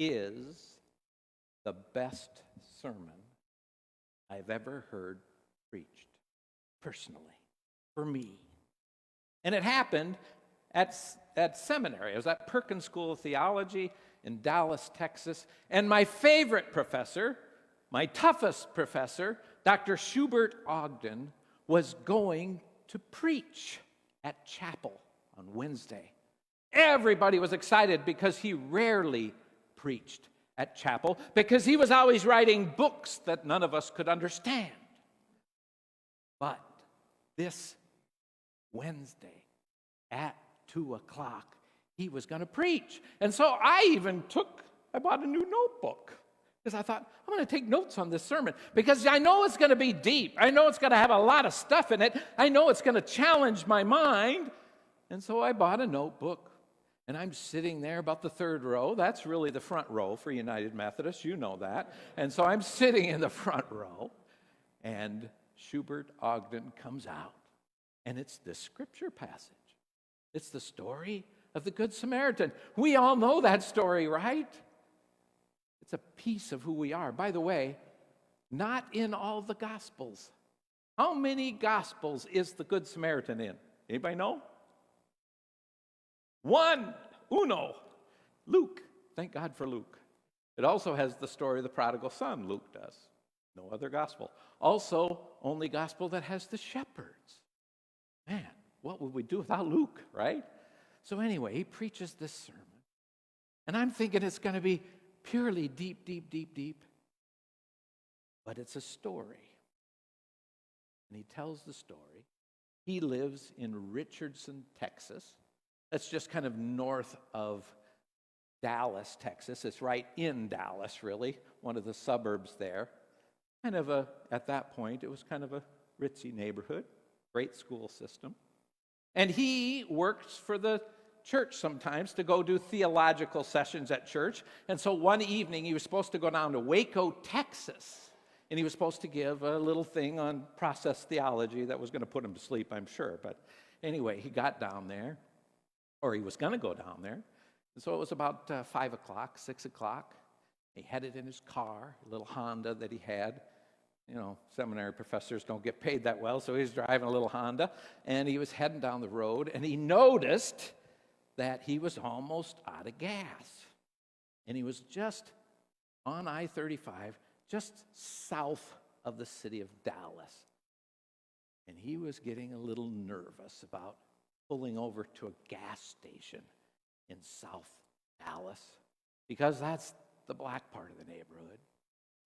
is the best sermon I've ever heard preached, personally, for me. And it happened at seminary. I was at Perkins School of Theology in Dallas, Texas. And my favorite professor, my toughest professor, Dr. Schubert Ogden, was going to preach at chapel on Wednesday. Everybody was excited because he rarely preached at chapel, because he was always writing books that none of us could understand. But this Wednesday at 2 o'clock, he was going to preach. And so I bought a new notebook, because I thought, I'm going to take notes on this sermon, because I know it's going to be deep. I know it's going to have a lot of stuff in it. I know it's going to challenge my mind. And so I bought a notebook, and I'm sitting there about the third row. That's really the front row for United Methodists. You know that. And so I'm sitting in the front row, and Schubert Ogden comes out, and it's this scripture passage. It's the story of the Good Samaritan. We all know that story, right? It's a piece of who we are. By the way, not in all the Gospels. How many Gospels is the Good Samaritan in? Anybody know? Uno. Luke. Thank God for Luke. It also has the story of the prodigal son. Luke does. No other Gospel. Also, only Gospel that has the shepherds. Man, what would we do without Luke, right? So anyway, he preaches this sermon. And I'm thinking it's going to be purely deep, deep, deep, deep. But it's a story. And he tells the story. He lives in Richardson, Texas. That's just kind of north of Dallas, Texas. It's right in Dallas, really, one of the suburbs there. At that point, it was kind of a ritzy neighborhood, great school system. And he works for the church sometimes to go do theological sessions at church. And so one evening, he was supposed to go down to Waco, Texas, and he was supposed to give a little thing on process theology that was going to put him to sleep, I'm sure. But anyway, he got down there, or he was going to go down there. And so it was about 5 o'clock, 6 o'clock. He headed in his car, a little Honda that he had. You know, seminary professors don't get paid that well, so he was driving a little Honda, and he was heading down the road, and he noticed that he was almost out of gas. And he was just on I-35, just south of the city of Dallas. And he was getting a little nervous about pulling over to a gas station in South Dallas, because that's the black part of the neighborhood.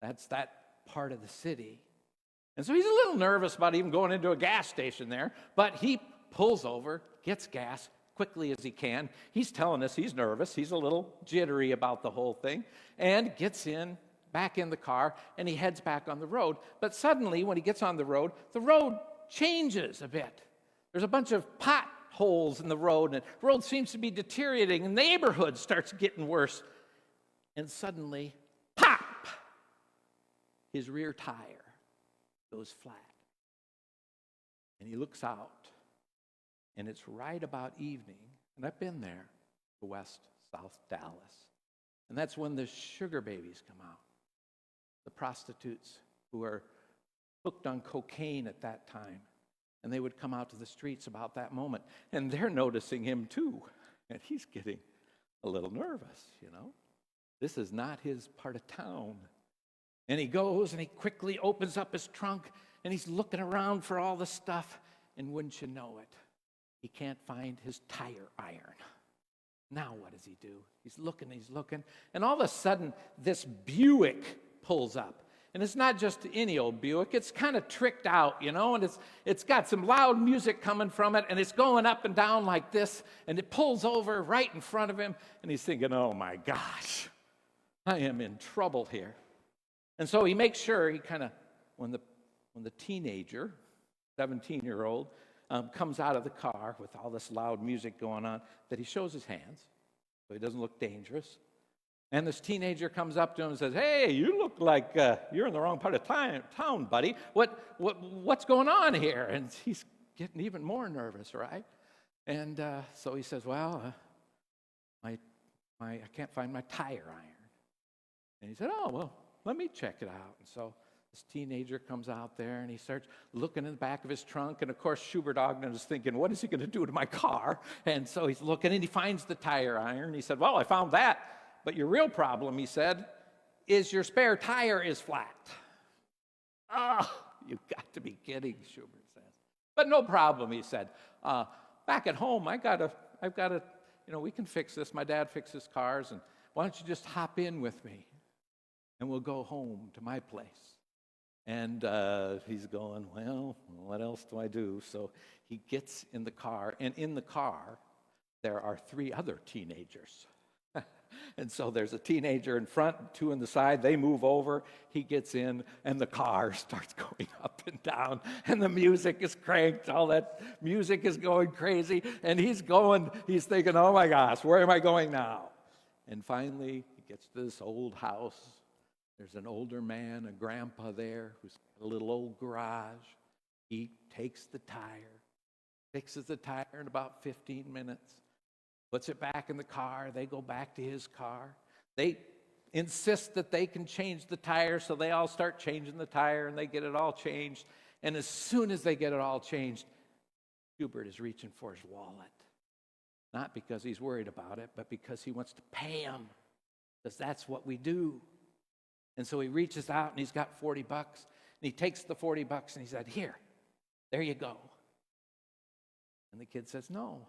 That's that part of the city. And so he's a little nervous about even going into a gas station there, but he pulls over, gets gas quickly as he can. He's telling us he's nervous. He's a little jittery about the whole thing, and gets back in the car, and he heads back on the road. But suddenly, when he gets on the road changes a bit. There's a bunch of potholes in the road, and the road seems to be deteriorating, and the neighborhood starts getting worse. And suddenly, pop! His rear tire goes flat. And he looks out, and it's right about evening, and I've been there, to South Dallas. And that's when the sugar babies come out, the prostitutes who are hooked on cocaine at that time. And they would come out to the streets about that moment. And they're noticing him too. And he's getting a little nervous, you know. This is not his part of town. And he goes and he quickly opens up his trunk, and he's looking around for all the stuff. And wouldn't you know it, he can't find his tire iron. Now what does he do? He's looking, and all of a sudden this Buick pulls up. And it's not just any old Buick. It's kind of tricked out, you know, and it's got some loud music coming from it, and it's going up and down like this, and it pulls over right in front of him, and he's thinking, oh my gosh, I am in trouble here. And so he makes sure when the teenager, 17-year-old, comes out of the car with all this loud music going on, that he shows his hands so he doesn't look dangerous. And this teenager comes up to him and says, hey, you look like you're in the wrong part of town, buddy. What's going on here? And he's getting even more nervous, right? And so he says, well, I can't find my tire iron. And he said, oh, well, let me check it out. And so this teenager comes out there, and he starts looking in the back of his trunk. And, of course, Schubert Ogden is thinking, what is he going to do to my car? And so he's looking, and he finds the tire iron. He said, well, I found that. But your real problem, he said, is your spare tire is flat. Oh, you've got to be kidding, Schubert says. But no problem, he said. Back at home, I've got to, we can fix this. My dad fixes cars, and why don't you just hop in with me, and we'll go home to my place. And he's going, well, what else do I do? So he gets in the car, and in the car, there are 3 other teenagers. And so there's a teenager in front, 2 in the side. They move over. He gets in, and the car starts going up and down, and the music is cranked. All that music is going crazy, and he's thinking, oh my gosh, where am I going now? And finally, he gets to this old house. There's an older man, a grandpa there, who's got a little old garage. He takes the tire, fixes the tire in about 15 minutes, puts it back in the car. They go back to his car. They insist that they can change the tire, so they all start changing the tire, and they get it all changed. And as soon as they get it all changed, Schubert is reaching for his wallet. Not because he's worried about it, but because he wants to pay him, because that's what we do. And so he reaches out, and he's got $40, and he takes the $40, and he said, here, there you go. And the kid says, no,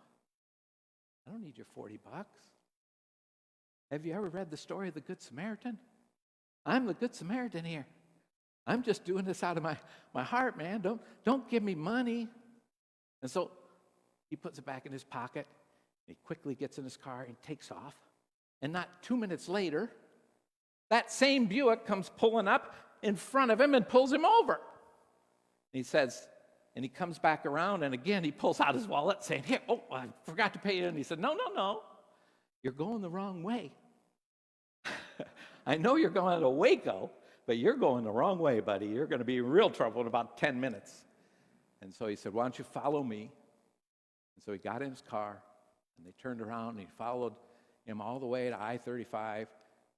I don't need your $40. Have you ever read the story of the Good Samaritan? I'm the Good Samaritan here. I'm just doing this out of my heart, man. Don't give me money. And so he puts it back in his pocket. He quickly gets in his car and takes off. And not 2 minutes later, that same Buick comes pulling up in front of him and pulls him over. And he says, and he comes back around, and again he pulls out his wallet saying, here, oh, I forgot to pay you. And he said, no, you're going the wrong way. I know you're going to Waco, but you're going the wrong way, buddy. You're going to be in real trouble in about 10 minutes. And so he said, why don't you follow me? And so he got in his car, and they turned around, and he followed him all the way to I-35,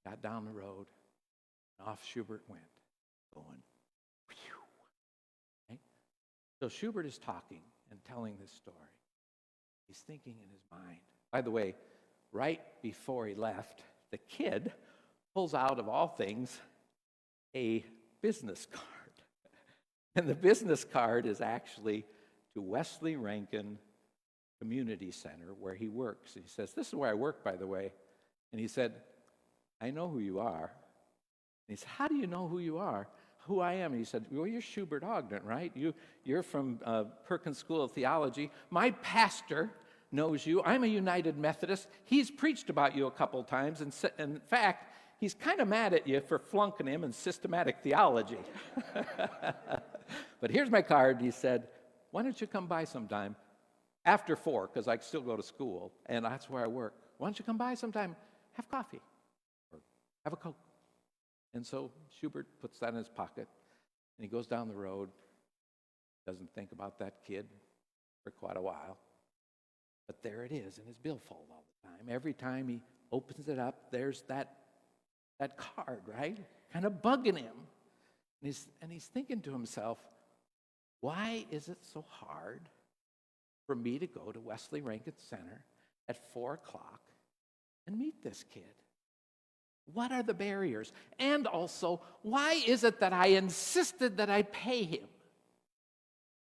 got down the road, and off Schubert went, going, whew. Right? So Schubert is talking and telling this story. He's thinking in his mind. By the way, right before he left, the kid pulls out, of all things, a business card. And the business card is actually to Wesley Rankin Community Center, where he works. And he says, this is where I work, by the way. And he said, I know who you are. And he said, how do you know who you are? Who I am? And he said, well, you're Schubert Ogden, right? You're from Perkins School of Theology. My pastor knows you. I'm a United Methodist. He's preached about you a couple times. And in fact, he's kind of mad at you for flunking him in systematic theology. But here's my card. He said, why don't you come by sometime after 4, because I still go to school, and that's where I work. Why don't you come by sometime, have coffee, or have a Coke? And so Schubert puts that in his pocket, and he goes down the road, doesn't think about that kid for quite a while. But there it is in his billfold all the time. Every time he opens it up, there's that card, right? Kind of bugging him. And he's thinking to himself, why is it so hard for me to go to Wesley Rankin Center at 4 o'clock and meet this kid? What are the barriers? And also, why is it that I insisted that I pay him?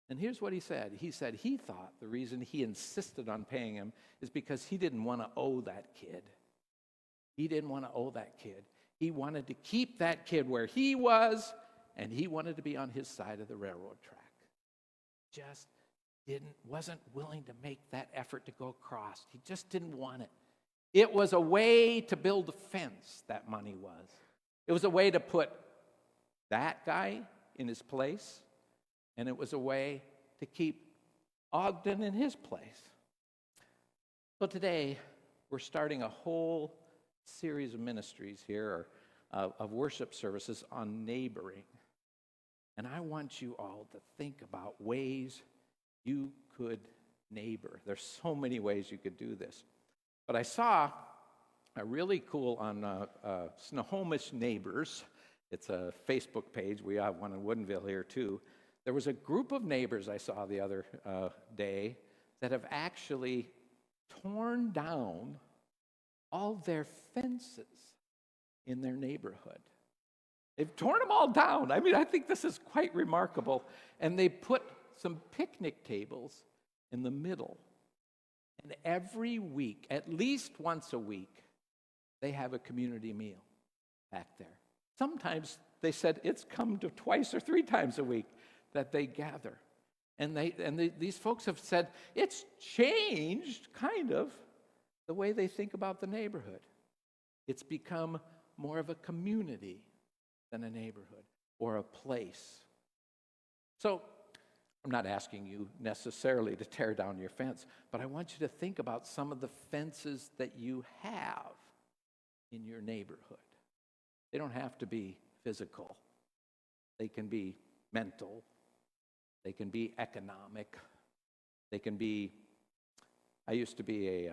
And here's what he said. He said he thought the reason he insisted on paying him is because he didn't want to owe that kid. He didn't want to owe that kid. He wanted to keep that kid where he was, and he wanted to be on his side of the railroad track. Just wasn't willing to make that effort to go across. He just didn't want it. It was a way to build a fence, that money was. It was a way to put that guy in his place, and it was a way to keep Ogden in his place. So today, we're starting a whole series of ministries here, of worship services on neighboring. And I want you all to think about ways you could neighbor. There's so many ways you could do this. But I saw really cool on Snohomish Neighbors. It's a Facebook page. We have one in Woodinville here too. There was a group of neighbors I saw the other day that have actually torn down all their fences in their neighborhood. They've torn them all down. I mean, I think this is quite remarkable. And they put some picnic tables in the middle. And every week, at least once a week, they have a community meal back there. Sometimes they said it's come to twice or three times a week that they gather. And these folks have said it's changed, kind of, the way they think about the neighborhood. It's become more of a community than a neighborhood or a place. So I'm not asking you necessarily to tear down your fence, but I want you to think about some of the fences that you have in your neighborhood. They don't have to be physical. They can be mental. They can be economic. They can be, I used to be a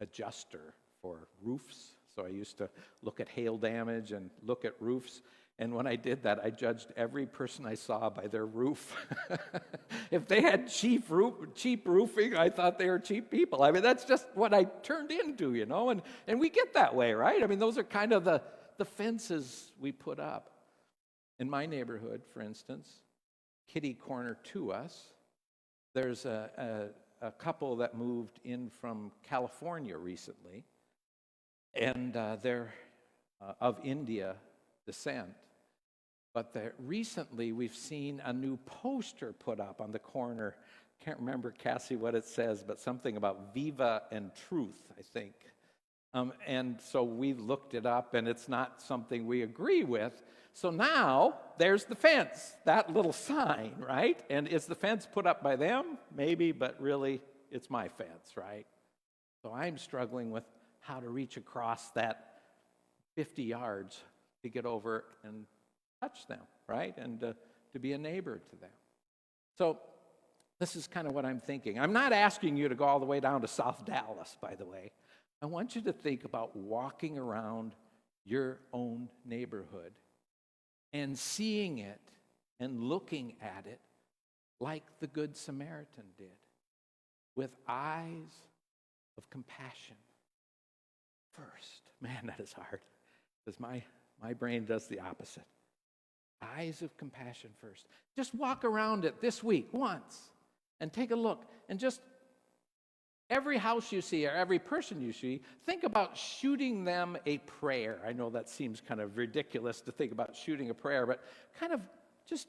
adjuster for roofs. So I used to look at hail damage and look at roofs. And when I did that, I judged every person I saw by their roof. If they had cheap roofing, I thought they were cheap people. I mean, that's just what I turned into, you know. And we get that way, right? I mean, those are kind of the fences we put up. In my neighborhood, for instance, kitty corner to us, there's a couple that moved in from California recently, and they're of India descent. But recently we've seen a new poster put up on the corner. Can't remember, Cassie, what it says, but something about Viva and Truth, I think. And so we looked it up, and it's not something we agree with. So now there's the fence, that little sign, right? And is the fence put up by them? Maybe, but really it's my fence, right? So I'm struggling with how to reach across that 50 yards to get over and touch them, right? And to be a neighbor to them. So this is kind of what I'm thinking. I'm not asking you to go all the way down to South Dallas, by the way. I want you to think about walking around your own neighborhood and seeing it and looking at it like the Good Samaritan did, with eyes of compassion first. Man, that is hard, because my brain does the opposite. Eyes of compassion first. Just walk around it this week once and take a look, and just every house you see or every person you see, think about shooting them a prayer. I know that seems kind of ridiculous to think about shooting a prayer, but kind of just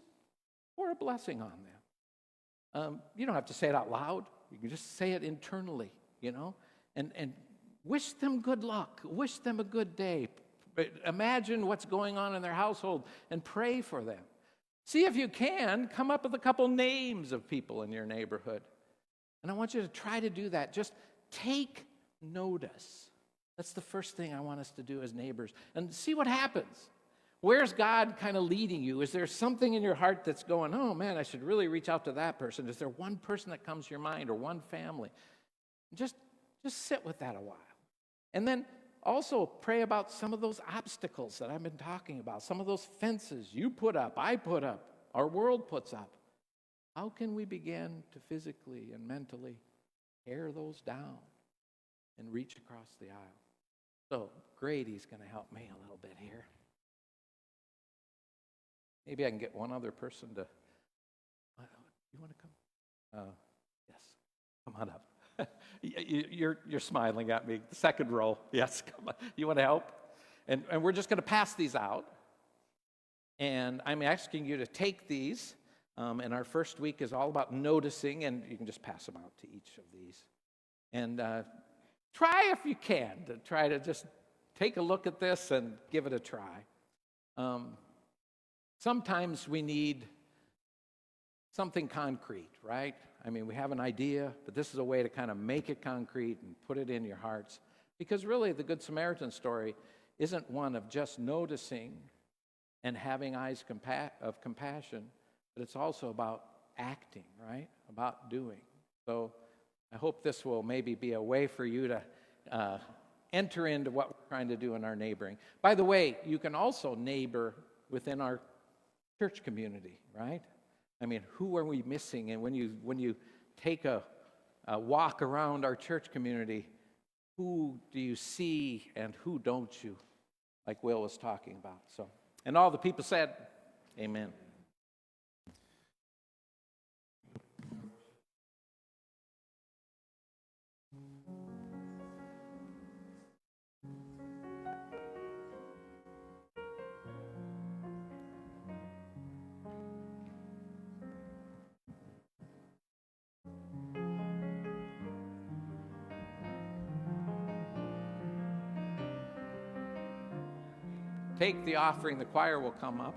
pour a blessing on them. You don't have to say it out loud. You can just say it internally, you know, and wish them good luck. Wish them a good day. Imagine what's going on in their household and pray for them. See if you can come up with a couple names of people in your neighborhood. And I want you to try to do that. Just take notice. That's the first thing I want us to do as neighbors. And see what happens. Where's God kind of leading you? Is there something in your heart that's going, oh man, I should really reach out to that person? Is there one person that comes to your mind, or one family? Just sit with that a while. And then also pray about some of those obstacles that I've been talking about, some of those fences you put up, I put up, our world puts up. How can we begin to physically and mentally tear those down and reach across the aisle? So Grady's going to help me a little bit here. Maybe I can get one other person to. You want to come? Yes, come on up. You're smiling at me. The second row. Yes, come on. You want to help? And we're just going to pass these out. And I'm asking you to take these. And our first week is all about noticing, and you can just pass them out to each of these. And try, if you can, to try to just take a look at this and give it a try. Sometimes we need something concrete, right? I mean, we have an idea, but this is a way to kind of make it concrete and put it in your hearts. Because really, the Good Samaritan story isn't one of just noticing and having eyes of compassion, but it's also about acting, right? About doing. So I hope this will maybe be a way for you to enter into what we're trying to do in our neighboring. By the way, you can also neighbor within our church community, right? I mean, who are we missing? And when you take a walk around our church community, who do you see and who don't you? Like Will was talking about. So, and all the people said, amen. Take the offering. The choir will come up.